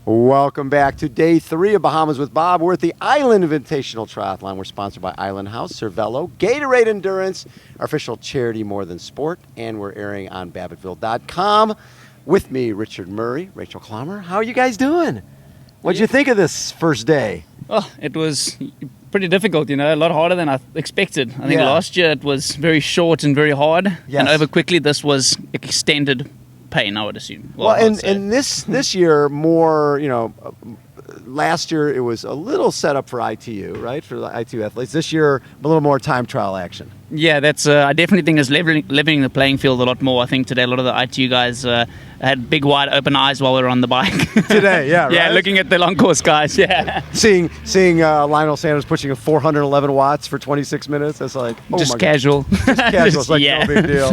Welcome back to day 3 of Bahamas with Bob. We're at the Island Invitational Triathlon. We're sponsored by Island House, Cervelo, Gatorade Endurance, our official charity More Than Sport, and we're airing on Babbittville.com. With me, Richard Murray, Rachel Klamer. How are you guys doing? What'd you think of this first day? Well, it was pretty difficult, a lot harder than I expected. I think last year it was very short and very hard, and over quickly. This was extended pain, I would assume. Well, and this year more, last year it was a little set up for ITU, right? For the ITU athletes. This year, a little more time trial action. Yeah, that's. I definitely think it's leveling the playing field a lot more. I think today a lot of the ITU guys had big, wide open eyes while we were on the bike. Today, yeah, right? Yeah, looking at the long course guys, yeah. Seeing Lionel Sanders pushing a 411 watts for 26 minutes, that's like, just casual. Just casual, it's like no big deal.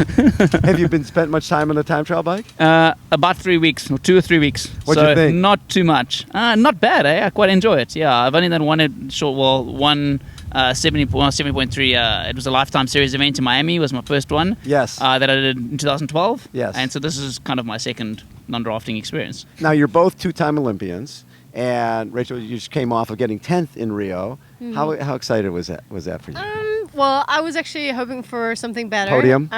Have you spent much time on the time trial bike? About 3 weeks, or 2 or 3 weeks. What'd you think? Not too much. Not bad, I quite enjoy it. Yeah, I've only done one 70.3. It was a Lifetime Series event in Miami. It was my first one. Yes. That I did in 2012. Yes. And so this is kind of my second non-drafting experience. Now, you're both two-time Olympians, and Rachel, you just came off of getting 10th in Rio. Mm-hmm. How excited was that for you? Well, I was actually hoping for something better. Podium?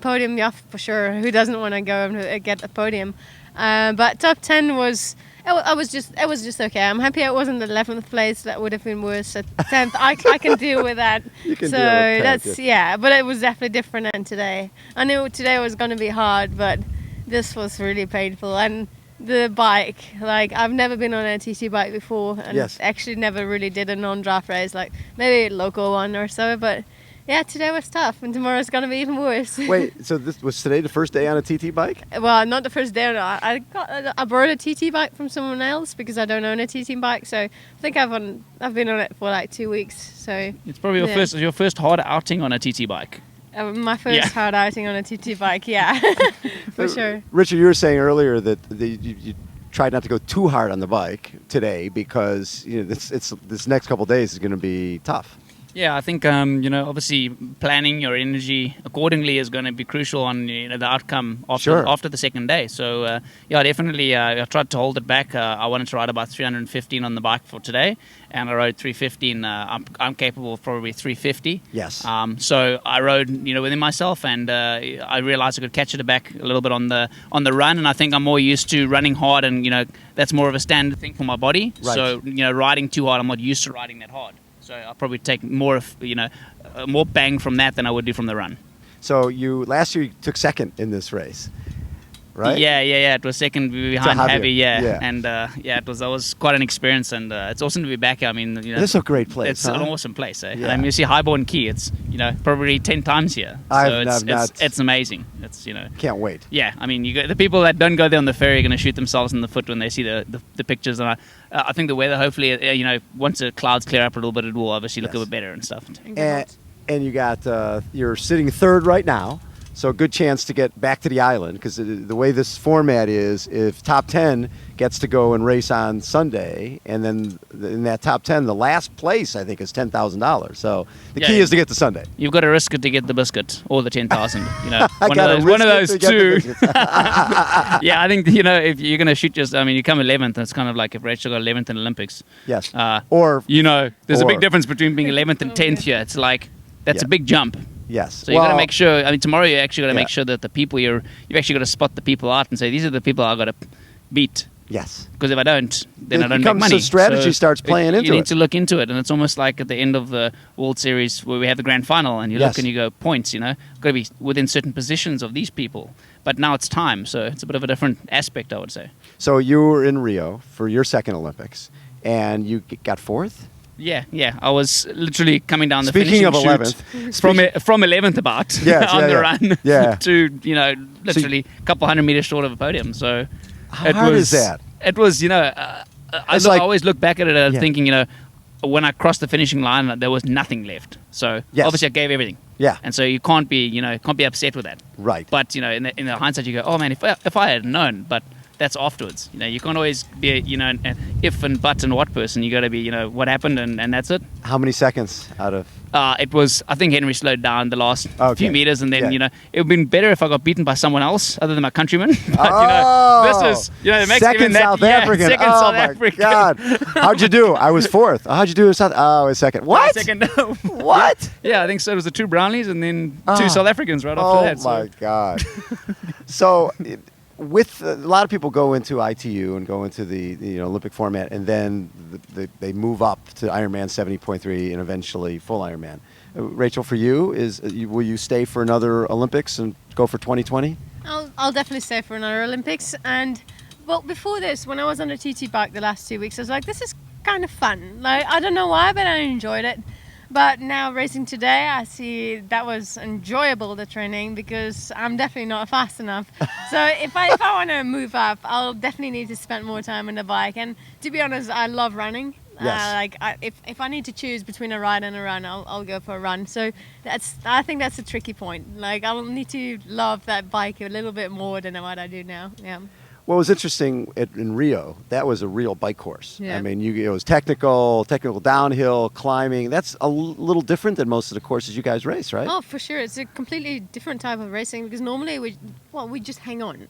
Podium, yeah, for sure. Who doesn't want to go and get a podium? But top 10 was... It was just okay. I'm happy it wasn't the 11th place. That would have been worse. At 10th, I can deal with that. You can deal with 10th, but it was definitely different than today. I knew today was going to be hard, but this was really painful. And the bike, I've never been on a TT bike before, and actually never really did a non-draft race, maybe a local one or so, but. Yeah, today was tough, and tomorrow's going to be even worse. Wait, so this was today the first day on a TT bike? Well, not the first day. No. I borrowed a TT bike from someone else because I don't own a TT bike. So I think I've been on it for 2 weeks. So it's probably your first hard outing on a TT bike. My first hard outing on a TT bike, yeah, for sure. Richard, you were saying earlier that you tried not to go too hard on the bike today because this next couple of days is going to be tough. Yeah, I think, obviously planning your energy accordingly is going to be crucial on the outcome after the second day. So, definitely I tried to hold it back. I wanted to ride about 315 on the bike for today, and I rode 315. I'm capable of probably 350. Yes. So I rode, within myself, and I realized I could catch it back a little bit on the run, and I think I'm more used to running hard, and, that's more of a standard thing for my body. Right. So, riding too hard, I'm not used to riding that hard. So I'll probably take more bang from that than I would do from the run. So last year you took second in this race, right? Yeah. It was second behind Heavy, and that was quite an experience, and it's awesome to be back here. I mean, it's a great place. It's an awesome place, eh? Yeah. And I mean, you see Highborn Key. It's probably 10 times here. So it's amazing. It's can't wait. Yeah, I mean, the people that don't go there on the ferry are going to shoot themselves in the foot when they see the pictures, and I think the weather, hopefully, once the clouds clear up a little bit, it will obviously look a bit better and stuff. And you got you're sitting third right now. So a good chance to get back to the island, because the way this format is, if top 10 gets to go and race on Sunday, and then in that top 10, the last place, I think, is $10,000. So the key is to get to Sunday. You've got to risk it to get the biscuit, or the 10,000. One of those two. Yeah, I think, if you're going to shoot you come 11th, it's kind of like if Rachel got 11th in Olympics. Yes. There's a big difference between being 11th and 10th here. It's like, that's a big jump. Yes. So you got to make sure. I mean, tomorrow you actually got to make sure that the people you've actually got to spot the people out and say, these are the people I got to beat. Yes. Because if I don't, then I don't make money. So strategy starts playing into it. You need to look into it, and it's almost like at the end of the World Series where we have the grand final, and you look and you go points. Got to be within certain positions of these people. But now it's time, so it's a bit of a different aspect, I would say. So you were in Rio for your second Olympics, and you got fourth. Yeah. I was literally coming down the finishing finishing chute 11th. From 11th about on the run to literally a couple hundred meters short of a podium. So how hard is that? It was I always look back at it thinking when I crossed the finishing line there was nothing left. So obviously I gave everything. Yeah. And so you can't be upset with that. Right. But in the hindsight you go, oh man, if I had known, but that's afterwards. You can't always be an if and but and what person. You got to be what happened, and that's it. How many seconds out of? It was, I think Henry slowed down the last few meters, and then it would have been better if I got beaten by someone else other than my countryman. But this is it makes second South African. Second South African. God, how'd you do? I was fourth. How'd you do in South? Oh, a second. What? Second. What? Yeah, I think so. It was the 2 brownies and then 2 South Africans right after that. Oh my God. So. With a lot of people go into ITU and go into the Olympic format, and then they move up to Ironman 70.3 and eventually full Ironman. Rachel, for you, will you stay for another Olympics and go for 2020? I'll definitely stay for another Olympics. And well, before this, when I was on a TT bike the last 2 weeks, I was like, this is kind of fun. Like, I don't know why, but I enjoyed it. But now racing today, I see that was enjoyable, the training, because I'm definitely not fast enough. So if I want to move up, I'll definitely need to spend more time on the bike. And to be honest, I love running. Yes. If I need to choose between a ride and a run, I'll go for a run. So I think that's a tricky point. Like, I'll need to love that bike a little bit more than what I do now. Yeah. What was interesting in Rio, that was a real bike course. Yeah. I mean, it was technical downhill, climbing. That's a little different than most of the courses you guys race, right? Oh, for sure. It's a completely different type of racing, because normally we just hang on.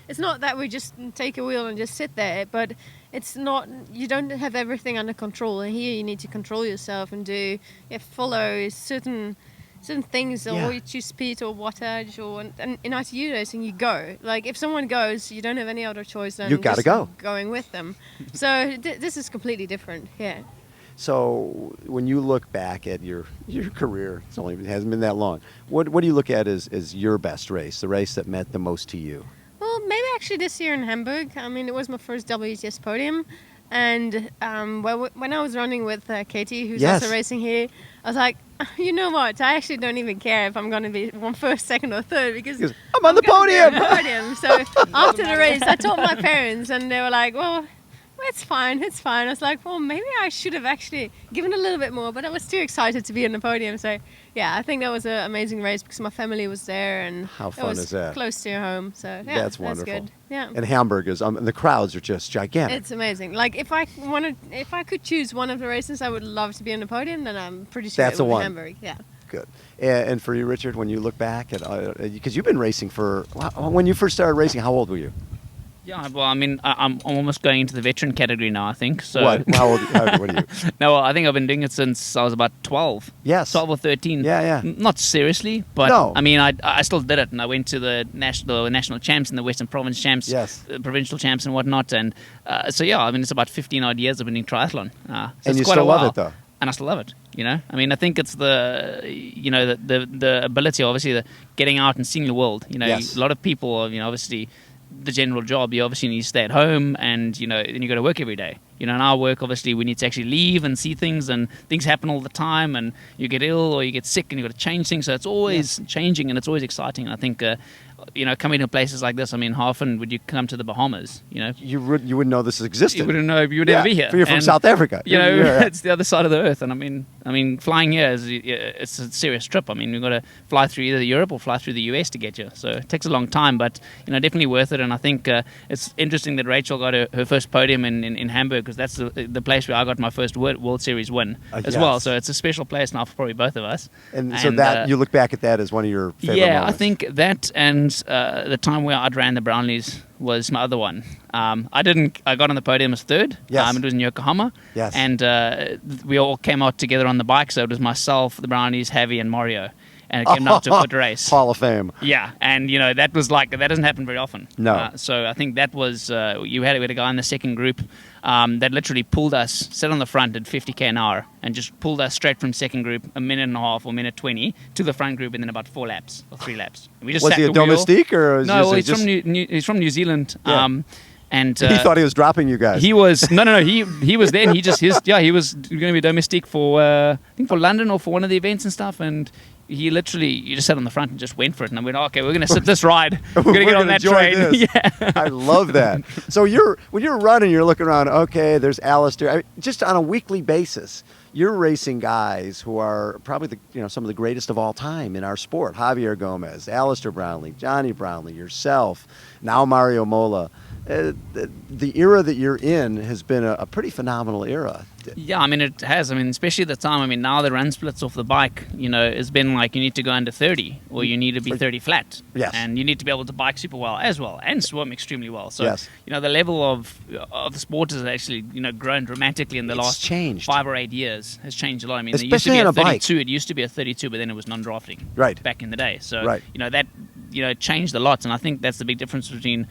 It's not that we just take a wheel and just sit there, but it's not, you don't have everything under control. And here you need to control yourself and follow certain things, or you choose speed or wattage, and in ITU racing you go. Like, if someone goes, you don't have any other choice than you got to go going with them. So this is completely different. Yeah. So when you look back at your career, it hasn't been that long. What do you look at as your best race, the race that meant the most to you? Well, maybe actually this year in Hamburg. I mean, it was my first WTS podium. And when I was running with Katie, who's also racing here, I was like, you know what? I actually don't even care if I'm going to be first, second, or third, because I'm on the podium. So after the race, I told my parents, and they were like, well, it's fine. I was like, well, maybe I should have actually given a little bit more, but I was too excited to be on the podium. So, yeah, I think that was an amazing race because my family was there, and how fun is that? Close to home. So, yeah, that's wonderful. That's good. Yeah. And Hamburg is, the crowds are just gigantic. It's amazing. Like, if I could choose one of the races I would love to be on the podium, then I'm pretty sure that's it would the be one. Hamburg. Yeah. Good. And for you, Richard, when you look back at, because you've been racing when you first started racing, how old were you? Yeah, well, I mean, I'm almost going into the veteran category now, I think. So what? How old are you? No, I think I've been doing it since I was about 12. Yes. 12 or 13. Yeah. Not seriously, but no. I mean, I still did it, and I went to the national champs and the Western Province champs, provincial champs and whatnot. And so, yeah, I mean, it's about 15 odd years I've been doing triathlon. So and you quite still a while. love it, though. And I still love it, I mean, I think it's the ability, obviously, the getting out and seeing the world. A lot of people, obviously, the general job, you obviously need to stay at home, and then you go to work every day. In our work, obviously, we need to actually leave and see things, and things happen all the time, and you get ill or you get sick, and you've got to change things. So it's always changing, and it's always exciting. And I think, coming to places like this, I mean, how often would you come to the Bahamas? You wouldn't know this existed. You wouldn't know you would ever be here. You're from South Africa. It's the other side of the earth, and I mean, flying here it's a serious trip. I mean, you've got to fly through either Europe or fly through the US to get here, so it takes a long time, but definitely worth it. And I think it's interesting that Rachel got her first podium in Hamburg, because that's the place where I got my first World Series win as well. So it's a special place now for probably both of us. And so that you look back at that as one of your favorite moments. I think that and the time where I'd ran the Brownlees was my other one. I got on the podium as third. Yes. It was in Yokohama. Yes. And we all came out together on the bike. So it was myself, the Brownies, Javi, and Mario. And it came down to a foot race. Hall of Fame. Yeah, and that was that doesn't happen very often. No. So I think that was we had a guy in the second group that literally pulled us, sat on the front at 50k an hour, and just pulled us straight from second group a minute and a half or minute 20 to the front group, and then about 4 laps or 3 laps. And we just was he a domestique or? No, he's from New Zealand. Yeah. And he thought he was dropping you guys. He was no. He was there. And he was going to be domestic for I think for London or for one of the events and stuff. And he just sat on the front and just went for it. And I went, okay, we're going to sit this ride. We're going to get on that train. Yeah, I love that. So when you're running, you're looking around. Okay, there's Alistair. Just on a weekly basis, you're racing guys who are probably some of the greatest of all time in our sport. Javier Gomez, Alistair Brownlee, Johnny Brownlee, yourself, now Mario Mola. The era that you're in has been a pretty phenomenal era. Yeah, I mean, it has. I mean, especially at the time. I mean, now the run splits off the bike, it's been like you need to go under 30 or you need to be 30 flat. Yes. And you need to be able to bike super well and swim extremely well. So, yes. The level of the sport has actually, grown dramatically in the last 5 or 8 years. Has changed a lot. I mean, especially it used to be on a a 32. bike. It used to be a 32, but then it was non-drafting. Right. Back in the day. So, right. That, changed a lot. And I think that's the big difference between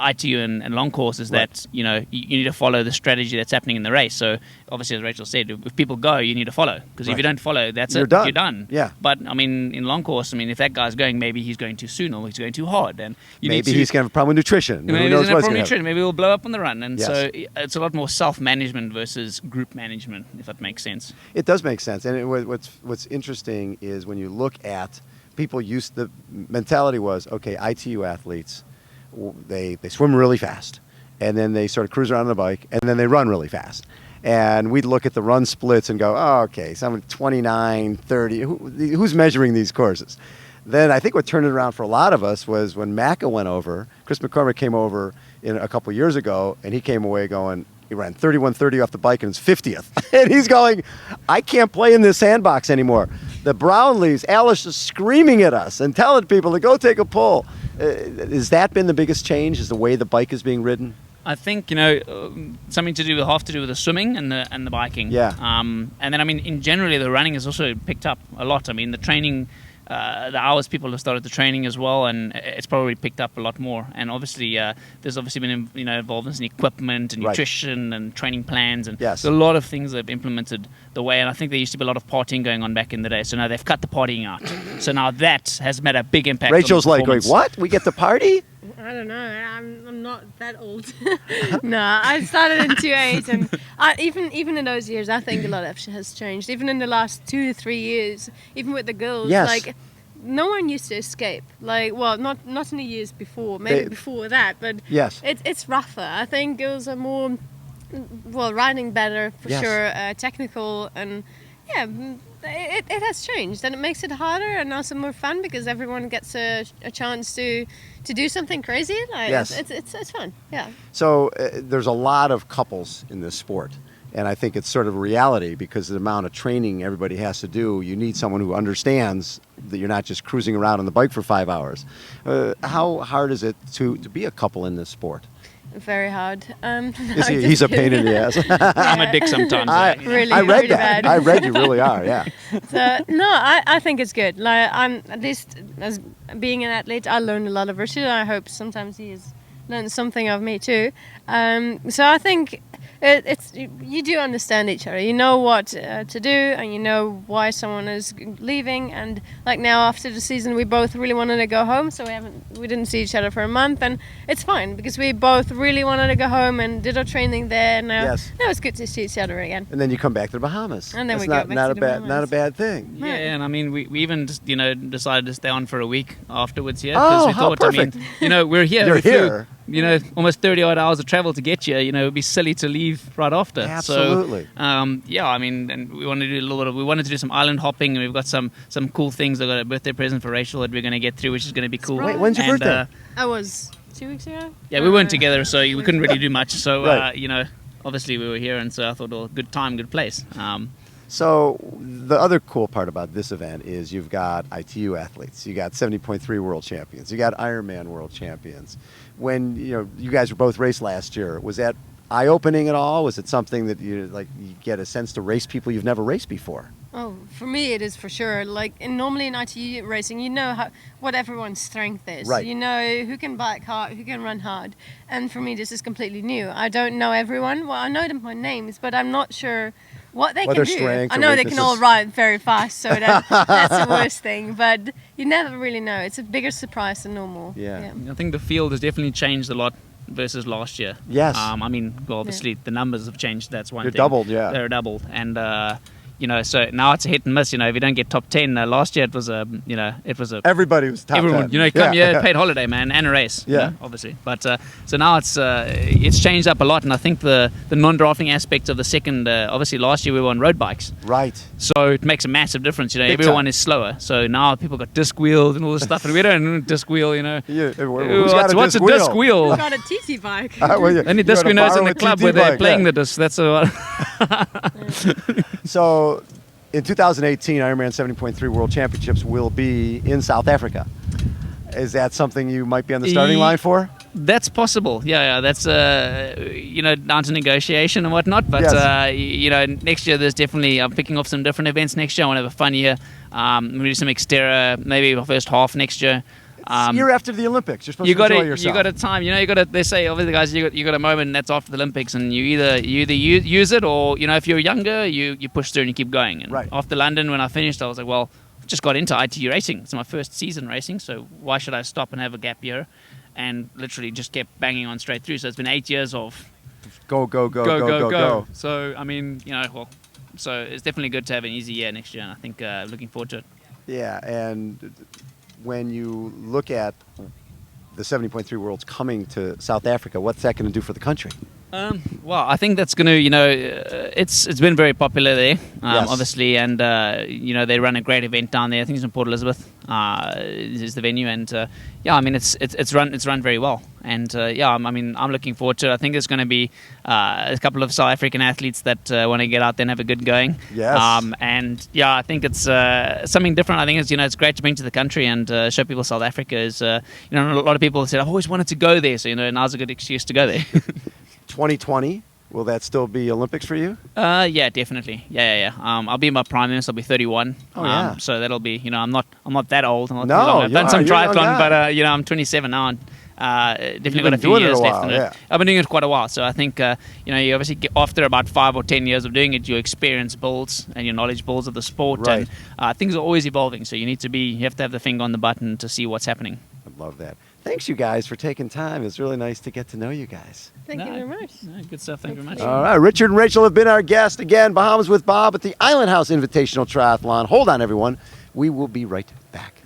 ITU and long course is that you need to follow the strategy that's happening in the race. So obviously, as Rachel said, if people go, you need to follow, because if you don't follow, you're done. Yeah. But I mean, in long course, if that guy's going, maybe he's going too soon or he's going too hard, and maybe he's going to have a problem with nutrition. Maybe Who knows what's going to happen? Maybe he'll blow up on the run, and yes. so it's a lot more self-management versus group management, if that makes sense. It does make sense, and what's interesting is when you look at people the mentality was, okay, ITU athletes, they swim really fast, and then they sort of cruise around on the bike, and then they run really fast. And we'd look at the run splits and go, oh, okay, some 29, 30, who's measuring these courses? Then I think what turned it around for a lot of us was when Macca went over. Chris McCormick came over a couple years ago, and he came away going, he ran 31:30 off the bike in his 50th. And he's going, I can't play in this sandbox anymore. The Brownlees, Alice is screaming at us and telling people to go take a pull. Has that been the biggest change, is the way the bike is being ridden? I think, something to do with the swimming and the biking. Yeah. And then, in generally, the running has also picked up a lot. I mean, the training, the hours people have started the training as well, and it's probably picked up a lot more. And obviously, there's obviously been involvements in equipment and nutrition and training plans, and yes. there's a lot of things that have implemented the way. And I think there used to be a lot of partying going on back in the day, so now they've cut the partying out. So now that has made a big impact. Rachel's on the like, wait, what? We get to party? I don't know. I'm not that old. No, I started in 2008, and even in those years, I think a lot has changed. Even in the last 2 to 3 years, even with the girls, yes. No one used to escape. Not in the years before, maybe before that, but yes. It's rougher. I think girls are more, riding better for sure, technical, and yeah. It has changed, and it makes it harder and also more fun because everyone gets a chance to do something crazy. Yes. It's fun. Yeah. So there's a lot of couples in this sport, and I think it's sort of a reality because of the amount of training everybody has to do. You need someone who understands that you're not just cruising around on the bike for 5 hours. How hard is it to be a couple in this sport? Very hard. He's a pain in the ass. I'm a dick sometimes. I read that. Bad. I read you really are, yeah. So, no, I think it's good. I'm, at least as being an athlete, I learned a lot of Richard. I hope sometimes he has learned something of me too. So I think you do understand each other. You know what to do, and you know why someone is leaving. And now after the season, we both really wanted to go home, so we didn't see each other for a month, and it's fine because we both really wanted to go home and did our training there. And now it's good to see each other again. And then you come back to the Bahamas. And then That's we go back to the Bahamas. Not a bad thing. Yeah, and we even just, decided to stay on for a week afterwards here because we thought, perfect. We're here. You're here. Almost 30 odd hours of travel to get here. It'd be silly to leave right after. Absolutely. So, and we wanted to do we wanted to do some island hopping, and we've got some cool things. I got a birthday present for Rachel that we're going to get through, which is going to be cool. Wait, when's your birthday? I was 2 weeks ago. Yeah, we weren't together, so we couldn't really do much. So, right. Obviously we were here, and so I thought, good time, good place. So the other cool part about this event is you've got ITU athletes, you got 70.3 world champions, you got Ironman world champions. When you guys were both raced last year, was that eye-opening at all? Was it something that you get a sense to race people you've never raced before? Oh, for me it is for sure. Normally in ITU racing, you know what everyone's strength is. Right. You know who can bike hard, who can run hard. And for me, this is completely new. I don't know everyone. Well, I know them by names, but I'm not sure what they can do. I know they can all ride very fast, so that's the worst thing. But you never really know. It's a bigger surprise than normal. Yeah. I think the field has definitely changed a lot versus last year. Yes. Obviously the numbers have changed. That's one thing. They're doubled, yeah. They're doubled, and so now it's a hit and miss. If you don't get top 10, last year it was a everybody was top everyone 10. Come here, paid holiday, man, and a race. Obviously, but so now it's changed up a lot, and I think the non-drafting aspects of the second. Obviously, last year we were on road bikes, right? So it makes a massive difference. Everyone is slower. So now people got disc wheels and all this stuff, and we don't disc wheel. What's a disc wheel? We've got a TT bike. Any disc we know is in the club where they're playing the disc. That's a So, in 2018, Ironman 70.3 World Championships will be in South Africa. Is that something you might be on the starting line for? That's possible. Yeah. That's down to negotiation and whatnot. But next year there's definitely I'm picking off some different events next year. I want to have a fun year. Maybe do some Xterra, maybe the first half next year. Year after the Olympics, you're supposed to enjoy yourself. You got a time. They say, obviously, guys, you got a moment, and that's after the Olympics, and you either use it, or if you're younger, you push through and you keep going. And after London, when I finished, I was like, well, I just got into ITU racing. It's my first season racing, so why should I stop and have a gap year? And literally just kept banging on straight through. So it's been 8 years of go. So so it's definitely good to have an easy year next year, and I think looking forward to it. Yeah, and when you look at the 70.3 Worlds coming to South Africa, what's that going to do for the country? Well, I think that's going to, it's been very popular there, obviously, and they run a great event down there. I think it's in Port Elizabeth is the venue, and it's run very well, and I'm looking forward to it. I think there's going to be a couple of South African athletes that want to get out there and have a good going. Yes. I think it's something different. I think it's great to bring to the country and show people South Africa is. A lot of people have said I've always wanted to go there, so now's a good excuse to go there. 2020, will that still be Olympics for you? Yeah, definitely. Yeah. I'll be in my prime minister. I'll be 31. Oh, yeah. So that'll be, I'm not that old. I've done some triathlon, but I'm 27 now. And, definitely got a few years left in it. I've been doing it quite a while. So I think, you obviously after about 5 or 10 years of doing it, your experience builds and your knowledge builds of the sport. Right. And you are always evolving. So you have to have the finger on the button to see what's happening. I love that. Thanks, you guys, for taking time. It's really nice to get to know you guys. Thank you very much. Good stuff. Thank you very much. All right. Richard and Rachel have been our guests. Again, Bahamas with Bob at the Island House Invitational Triathlon. Hold on, everyone. We will be right back.